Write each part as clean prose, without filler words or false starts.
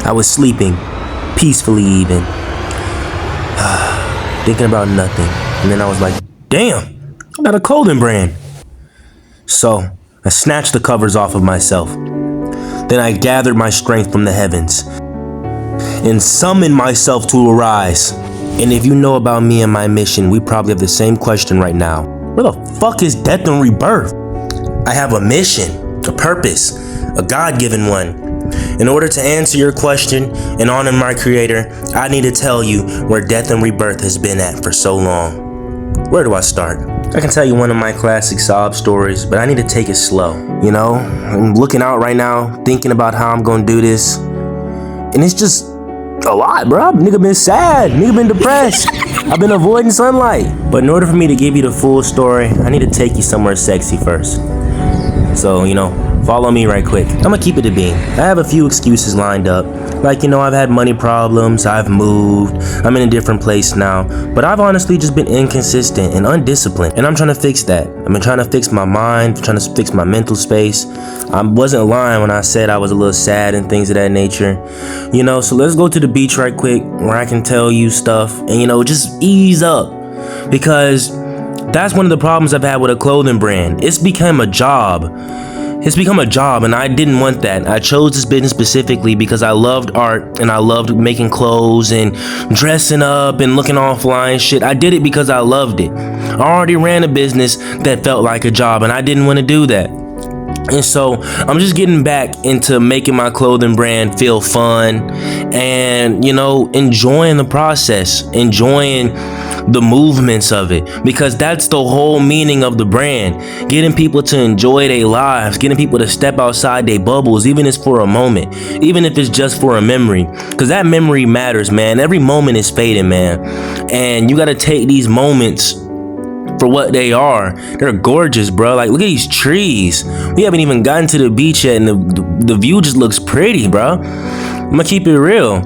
I was sleeping, peacefully even, thinking about nothing. And then I was like, damn, I got a clothing brand. So I snatched the covers off of myself. Then I gathered my strength from the heavens and summoned myself to arise. And if you know about me and my mission, we probably have the same question right now. Where the fuck is death and rebirth? I have a mission, a purpose, a God-given one. In order to answer your question and honor my creator, I need to tell you where death and rebirth has been at for so long. Where do I start? I can tell you one of my classic sob stories, but I need to take it slow. You know, I'm looking out right now, thinking about how I'm gonna do this. And it's just a lot, bro. Nigga been sad, nigga been depressed. I've been avoiding sunlight. But in order for me to give you the full story, I need to take you somewhere sexy first. So, you know, follow me right quick. I'm gonna keep it a bean. I have a few excuses lined up. Like, you know, I've had money problems, I've moved, I'm in a different place now. But I've honestly just been inconsistent and undisciplined. And I'm trying to fix that. I've been trying to fix my mind, trying to fix my mental space. I wasn't lying when I said I was a little sad and things of that nature. You know, so let's go to the beach right quick where I can tell you stuff and, you know, just ease up. Because that's one of the problems I've had with a clothing brand. It's become a job. It's become a job, and I didn't want that. I chose this business specifically because I loved art and I loved making clothes and dressing up and looking all fly and shit. I did it because I loved it. I already ran a business that felt like a job, and I didn't want to do that. And so I'm just getting back into making my clothing brand feel fun and, you know, enjoying the process, enjoying the movements of it, because that's the whole meaning of the brand. Getting people to enjoy their lives, getting people to step outside their bubbles, even if it's for a moment, even if it's just for a memory, because that memory matters, man. Every moment is fading, man, and you got to take these moments for what they are. They're gorgeous, bro. Like, look at these trees. We haven't even gotten to the beach yet, and the view just looks pretty, bro. I'm gonna keep it real.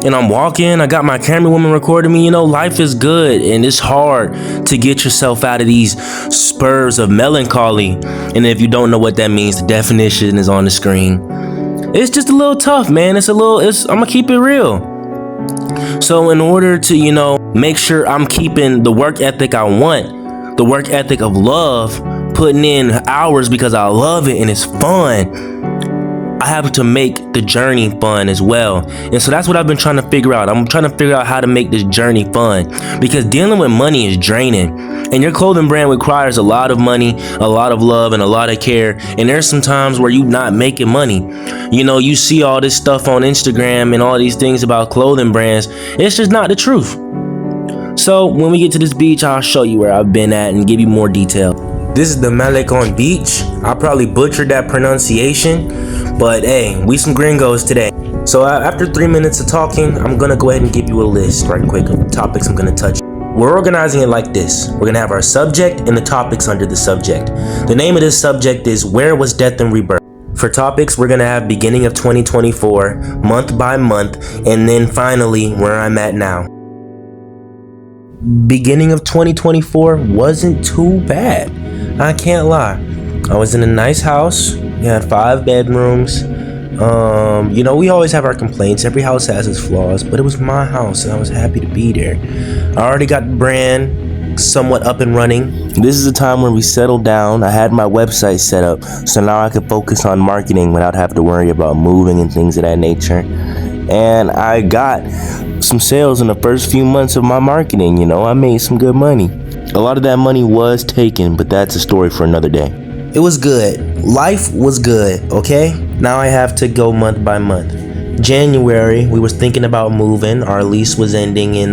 And I'm walking, I got my camerawoman recording me. You know, life is good, and it's hard to get yourself out of these spurs of melancholy. And if you don't know what that means, the definition is on the screen. It's just a little tough, man. I'm gonna keep it real. So in order to, you know, make sure I'm keeping the work ethic I want, the work ethic of love, putting in hours because I love it and it's fun, I have to make the journey fun as well. And so that's what I've been trying to figure out. I'm trying to figure out how to make this journey fun, because dealing with money is draining, and your clothing brand requires a lot of money, a lot of love, and a lot of care. And there's some times where you're not making money. You know, you see all this stuff on Instagram and all these things about clothing brands. It's just not the truth. So when we get to this beach, I'll show you where I've been at and give you more detail. This is the Malecon Beach. I probably butchered that pronunciation, but hey, we some gringos today. So after 3 minutes of talking, I'm gonna go ahead and give you a list right quick of topics I'm gonna touch. We're organizing it like this. We're gonna have our subject and the topics under the subject. The name of this subject is Where Was Death and Rebirth? For topics, we're gonna have beginning of 2024, month by month, and then finally where I'm at now. Beginning of 2024 wasn't too bad. I can't lie. I was in a nice house. We had 5 bedrooms. You know, we always have our complaints. Every house has its flaws, but it was my house and I was happy to be there. I already got the brand somewhat up and running. This is a time where we settled down. I had my website set up, so now I could focus on marketing without having to worry about moving and things of that nature. And I got some sales in the first few months of my marketing. You know, I made some good money. A lot of that money was taken, but that's a story for another day. It was good. Life was good, okay? Now I have to go month by month. January, we was thinking about moving. Our lease was ending in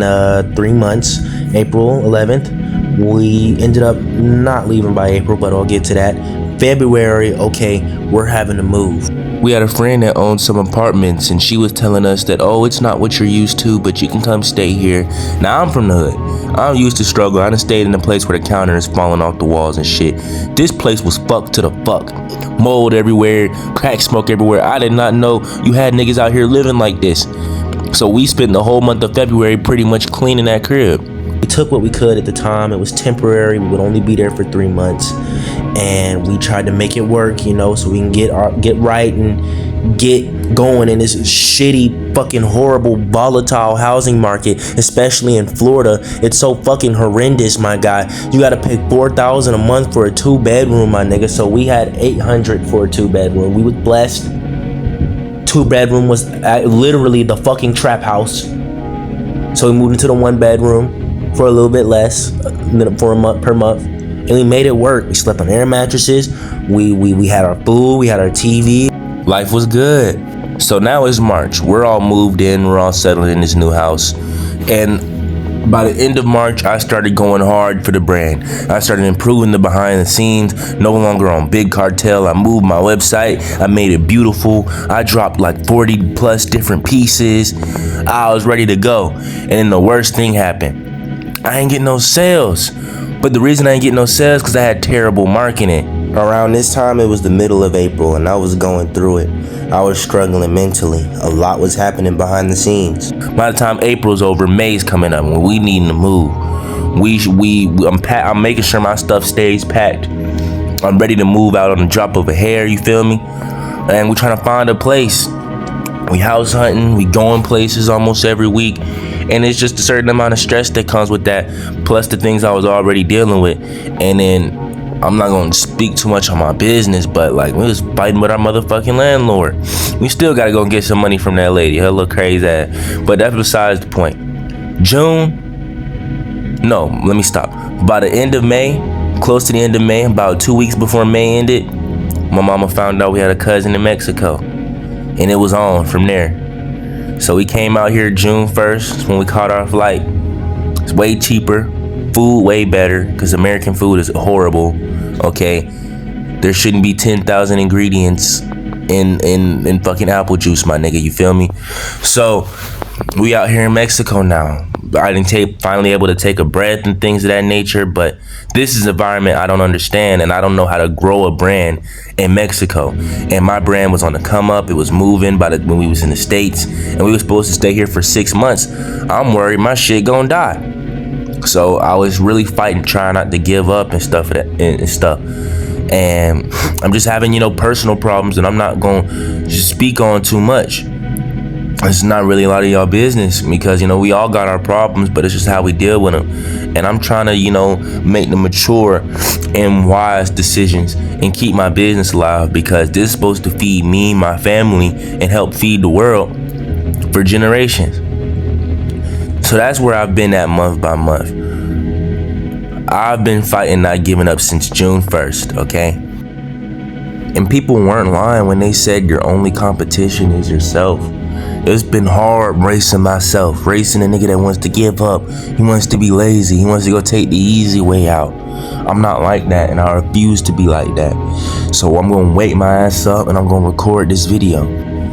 3 months, April 11th. We ended up not leaving by April, but I'll get to that. February, okay, we're having to move. We had a friend that owned some apartments, and she was telling us that, oh, it's not what you're used to, but you can come stay here. Now, I'm from the hood. I'm used to struggle. I done stayed in a place where the counter is falling off the walls and shit. This place was fucked to the fuck. Mold everywhere, crack smoke everywhere. I did not know you had niggas out here living like this. So we spent the whole month of February pretty much cleaning that crib. We took what we could at the time. It was temporary. We would only be there for 3 months, and we tried to make it work, you know, so we can get right and get going in this shitty, fucking horrible, volatile housing market, especially in Florida. It's so fucking horrendous, my guy. You gotta pay $4,000 a month for a 2-bedroom, my nigga. So we had $800 for a 2-bedroom. We was blessed. 2-bedroom was literally the fucking trap house. So we moved into the 1-bedroom for a little bit less, for a month per month, and we made it work. We slept on air mattresses. We had our food. We had our TV. Life was good. So now it's March. We're all moved in. We're all settled in this new house. And by the end of March, I started going hard for the brand. I started improving the behind the scenes, no longer on Big Cartel. I moved my website. I made it beautiful. I dropped like 40 plus different pieces. I was ready to go. And then the worst thing happened. I ain't getting no sales. But the reason I ain't getting no sales because I had terrible marketing. Around this time, it was the middle of April, and I was going through it. I was struggling mentally. A lot was happening behind the scenes. By the time April's over, May's coming up, when we needing to move. I'm making sure my stuff stays packed. I'm ready to move out on the drop of a hair, you feel me? And we're trying to find a place. We house hunting, we going places almost every week. And it's just a certain amount of stress that comes with that, plus the things I was already dealing with. And then I'm not gonna speak too much on my business, but like we was fighting with our motherfucking landlord. We still gotta go get some money from that lady, her little crazy ass. But that's besides the point. Let me stop. By the end of May, close to the end of May, about 2 weeks before May ended, my mama found out we had a cousin in Mexico. And it was on from there. So we came out here June 1st when we caught our flight. It's way cheaper. Food way better, because American food is horrible. Okay, there shouldn't be 10,000 ingredients in fucking apple juice, my nigga, you feel me? So we out here in Mexico now. I didn't finally able to take a breath and things of that nature, but this is an environment I don't understand, and I don't know how to grow a brand in Mexico. And my brand was on the come up. It was moving when we was in the States, and we were supposed to stay here for 6 months. I'm worried my shit gonna die. So I was really fighting, trying not to give up and stuff. And I'm just having, personal problems, and I'm not going to just speak on too much. It's not really a lot of y'all business because, we all got our problems, but it's just how we deal with them. And I'm trying to, make the mature and wise decisions and keep my business alive, because this is supposed to feed me, my family, and help feed the world for generations. So that's where I've been at month by month. I've been fighting, not giving up since June 1st, okay? And people weren't lying when they said your only competition is yourself. It's been hard racing myself, racing a nigga that wants to give up. He wants to be lazy. He wants to go take the easy way out. I'm not like that, and I refuse to be like that. So I'm going to wake my ass up, and I'm going to record this video.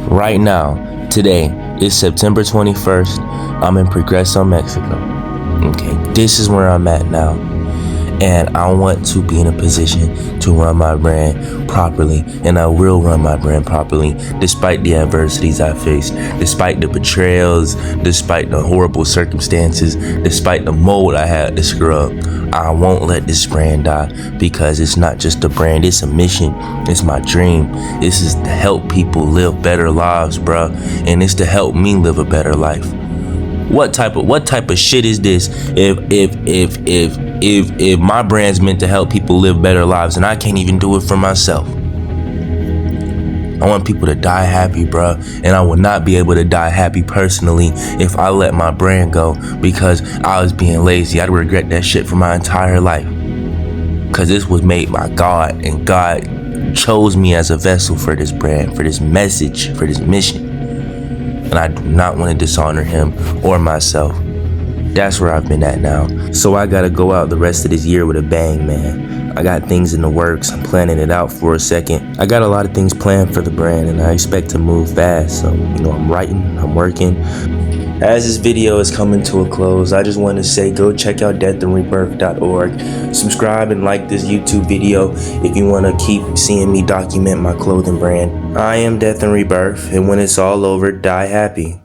Right now, today, it's September 21st. I'm in Progreso, Mexico. Okay, this is where I'm at now. And I want to be in a position to run my brand properly. And I will run my brand properly, despite the adversities I face, despite the betrayals, despite the horrible circumstances, despite the mold I had to scrub. I won't let this brand die, because it's not just a brand, it's a mission. It's my dream. This is to help people live better lives, bruh. And it's to help me live a better life. What type of shit is this if my brand's meant to help people live better lives and I can't even do it for myself? I want people to die happy, bro, and I will not be able to die happy personally if I let my brand go because I was being lazy. I'd regret that shit for my entire life, because this was made by God, and God chose me as a vessel for this brand, for this message, for this mission. And I do not want to dishonor him or myself. That's where I've been at now. So I gotta go out the rest of this year with a bang, man. I got things in the works. I'm planning it out for a second. I got a lot of things planned for the brand, and I expect to move fast. So, I'm writing, I'm working. As this video is coming to a close, I just want to say go check out deathandrebirth.org. Subscribe and like this YouTube video if you want to keep seeing me document my clothing brand. I am Death and Rebirth, and when it's all over, die happy.